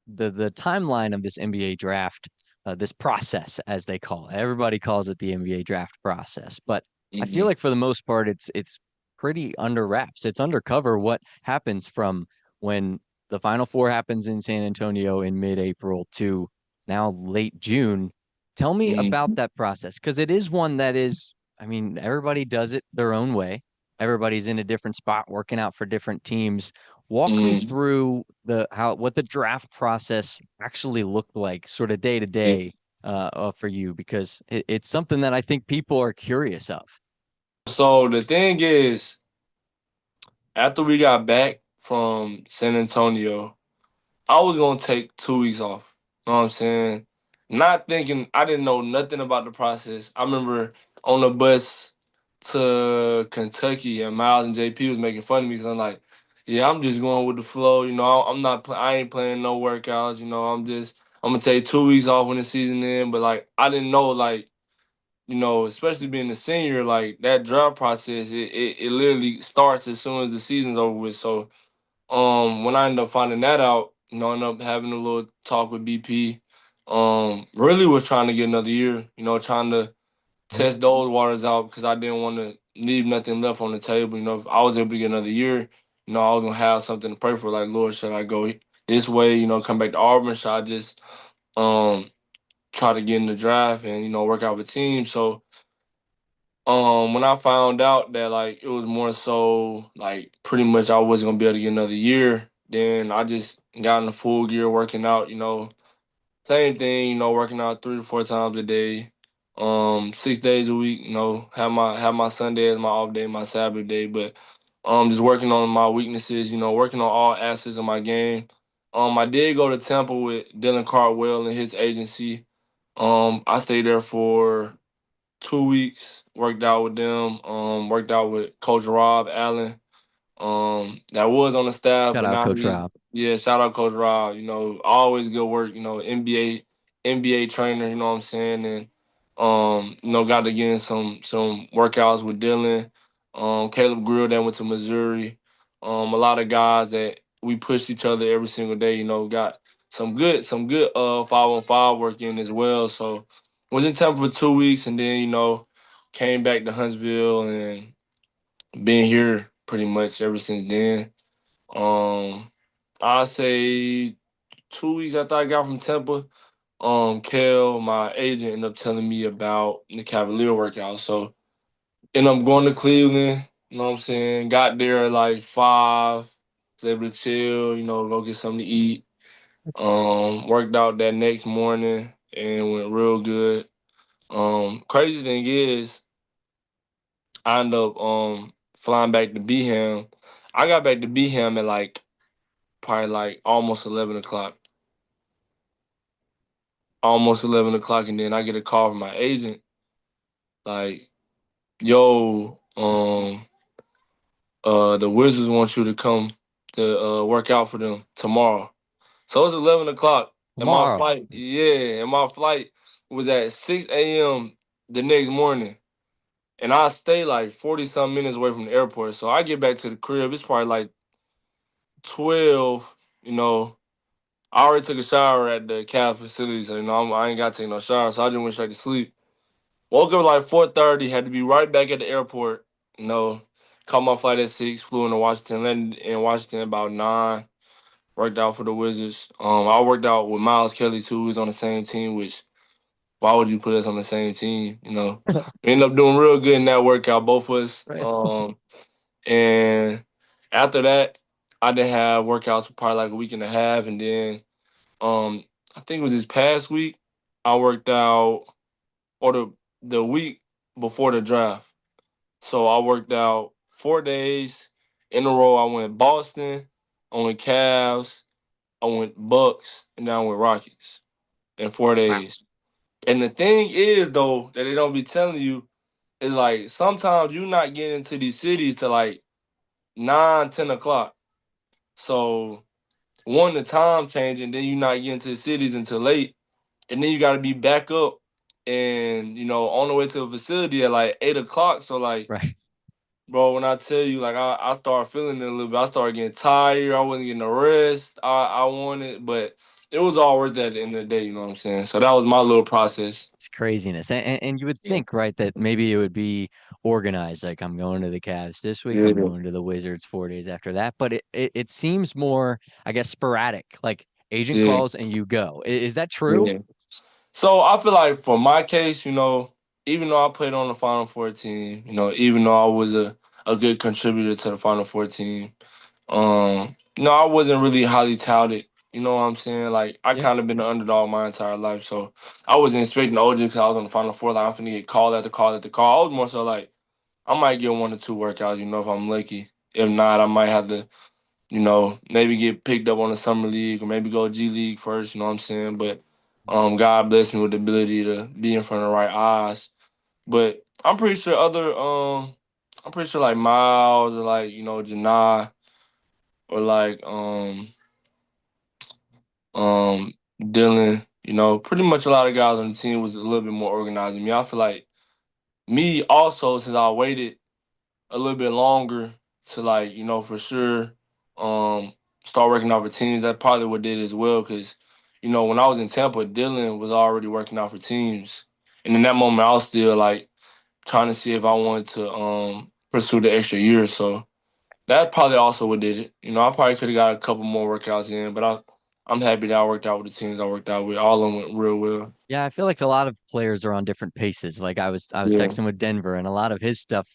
the timeline of this NBA draft, this process as they call it. Everybody calls it the NBA draft process, but I feel Hmm. like for the most part, it's pretty under wraps. It's undercover what happens from when the Final Four happens in San Antonio in mid-April to now late June. Tell me about Hmm. that process because it is one that is, I mean, everybody does it their own way. Everybody's in a different spot working out for different teams. Walk me Hmm. through the how what the draft process actually looked like, sort of day to day, for you, because it's something that I think people are curious of. So the thing is, after we got back from San Antonio, I was gonna take 2 weeks off. You know what I'm saying? Not thinking I didn't know nothing about the process. I remember on the bus to Kentucky and Miles and JP was making fun of me because I'm like, yeah, I'm just going with the flow. You know, I'm not. I ain't playing no workouts. You know, I'm gonna take 2 weeks off when the season ends. But like, I didn't know like especially being a senior, like that draft process, it literally starts as soon as the season's over with. So when I ended up finding that out, I ended up having a little talk with BP. Really was trying to get another year, trying to test those waters out because I didn't want to leave nothing left on the table. If I was able to get another year, I was gonna have something to pray for. Like, Lord, should I go this way? Come back to Auburn? Should I just um try to get in the draft and work out with team? So when I found out that like it was more so like pretty much I wasn't gonna be able to get another year, then I just got in the full gear working out, same thing, working out 3 to 4 times a day, 6 days a week, have my Sunday as my off day, my Sabbath day, but just working on my weaknesses, working on all aspects of my game. I did go to Temple with Dylan Cartwell and his agency. I stayed there for 2 weeks, worked out with them, worked out with Coach Rob Allen, that was on the staff, Shout but out now Coach he's Rob. yeah, shout out Coach Rob, always good work, NBA trainer, you know what I'm saying? And got to get in some workouts with Dylan, Caleb Grill that went to Missouri. A lot of guys that we pushed each other every single day, got some good 5-on-5 work in as well. So was in Tampa for 2 weeks and then, came back to Huntsville and been here pretty much ever since then. Um, I say 2 weeks after I got from Tampa, Kel, my agent, ended up telling me about the Cavalier workout. So ended up going to Cleveland, you know what I'm saying? Got there at like 5, was able to chill, go get something to eat. Worked out that next morning and went real good. Crazy thing is I ended up flying back to Beham. I got back to Beham at like probably like almost 11 o'clock. Almost 11 o'clock, and then I get a call from my agent, like, yo, the Wizards want you to come to work out for them tomorrow. So it's 11 o'clock. And my Tomorrow. flight, yeah, and my flight was at 6 a.m. the next morning. And I stay like 40 some minutes away from the airport. So I get back to the crib. It's probably like 12, you know. I already took a shower at the Cal facility, so I ain't got to take no shower. So I just went straight to sleep. Woke up like 4:30, had to be right back at the airport. You know, Caught my flight at 6, flew into Washington, landed in Washington about 9. Worked out for the Wizards. I worked out with Miles Kelly too, who's on the same team. Which why would you put us on the same team? We ended up doing real good in that workout, both of us. Right. And after that, I did have workouts for probably like a week and a half, and then um, I think it was this past week I worked out, or the week before the draft. So I worked out 4 days in a row. I went Boston, I went Cavs, I went Bucks, and then I went Rockets in four Wow. days. And the thing is, though, that they don't be telling you is like sometimes you're not getting into these cities to like 9, 10 o'clock. So one, the time changing, then you're not getting to the cities until late, and then you got to be back up and on the way to the facility at like 8 o'clock. So like, Right. bro, when I tell you, like, I started feeling it a little bit. I started getting tired. I wasn't getting the rest I wanted, but it was all worth it at the end of the day. You know what I'm saying? So that was my little process. It's craziness. And you would Yeah. think, right, that maybe it would be organized. Like I'm going to the Cavs this week, I'm Yeah. going to the Wizards 4 days after that. But it seems more, I guess, sporadic. Like agent Yeah. calls and you go. Is that true? Yeah. So I feel like for my case, even though I played on the Final Four team, even though I was a good contributor to the Final Four team, I wasn't really highly touted. You know what I'm saying? Like I Yeah. kind of been the underdog my entire life, so I wasn't expecting OG because I was on the Final Four. Like I'm finna get call after call after call. I was more so like I might get 1 or 2 workouts. If I'm lucky. If not, I might have to maybe get picked up on the summer league or maybe go G League first, you know what I'm saying? But God blessed me with the ability to be in front of the right eyes. But I'm pretty sure like Miles or like, Janai or like Dylan, pretty much a lot of guys on the team was a little bit more organized than me. I feel like me also, since I waited a little bit longer to like, for sure um start working out for teams. That probably what did as well. Cause, when I was in Tampa, Dylan was already working out for teams. And in that moment I was still like trying to see if I wanted to pursue the extra year. So that probably also what did it. I probably could have got a couple more workouts in, but I'm happy that I worked out with the teams I worked out with. All of them went real well. Yeah, I feel like a lot of players are on different paces. Like I was Yeah. texting with Denver, and a lot of his stuff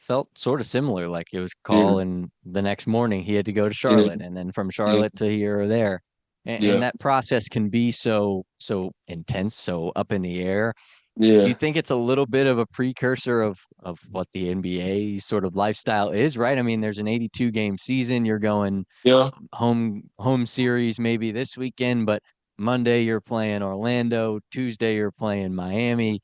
felt sort of similar. Like it was Yeah. call, and the next morning he had to go to Yeah. Charlotte, and then from Yeah. Charlotte to here or there. And Yeah. that process can be so intense, so up in the air. Do you Yeah. think it's a little bit of a precursor of what the NBA sort of lifestyle is, right? I mean, there's an 82 game season. You're going Yeah. home series maybe this weekend, but Monday you're playing Orlando, Tuesday you're playing Miami.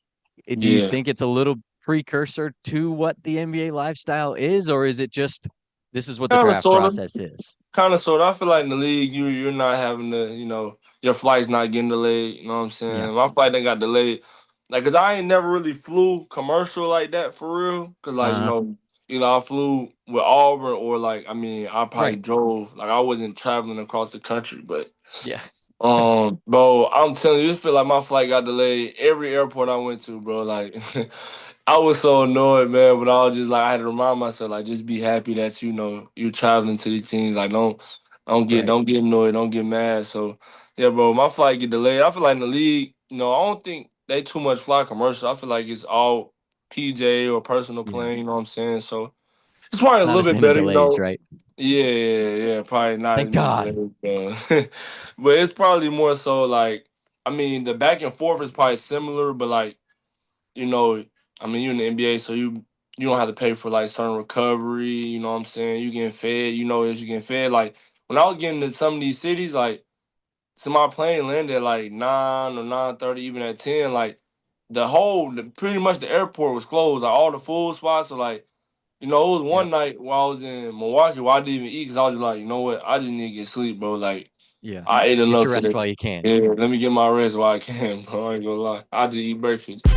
Do you Yeah. think it's a little precursor to what the NBA lifestyle is, or is it just this is what the Kind of, draft sort of. process is? Kind of, sort of. I feel like in the league, you're not having to, your flight's not getting delayed. You know what I'm Yeah, saying? My flight done got delayed, like, cause I ain't never really flew commercial like that for real. Cause like, uh, either I flew with Auburn or like, I mean, I probably right, drove. Like, I wasn't traveling across the country, but yeah, bro, I'm telling you, it feel like my flight got delayed every airport I went to, bro. Like, I was so annoyed, man. But I was just like, I had to remind myself, like, just be happy that you're traveling to these teams. Like, right, don't get annoyed, don't get mad. So, yeah, bro, my flight get delayed. I feel like in the league, I don't think they too much fly commercial. I feel like it's all PJ or personal yeah. plane. You know what I'm saying? So it's probably a Not little as bit many better, delays, right? yeah, yeah, yeah. Probably not as Thank many God. players, but it's probably more so like I mean the back and forth is probably similar, but like you know, I mean you're in the NBA, so you don't have to pay for like certain recovery. You know what I'm saying? You getting fed. As you getting fed. Like when I was getting to some of these cities, like so my plane landed at like 9 or 9:30, even at 10. Like pretty much the airport was closed. Like all the food spots are like. It was Yep. one night while I was in Milwaukee where I didn't even eat because I was just like, you know what, I just need to get sleep, bro. Like, Yeah. I ate Get enough your rest today. while you can. Yeah, let me get my rest while I can, bro. I ain't gonna lie. I just eat breakfast.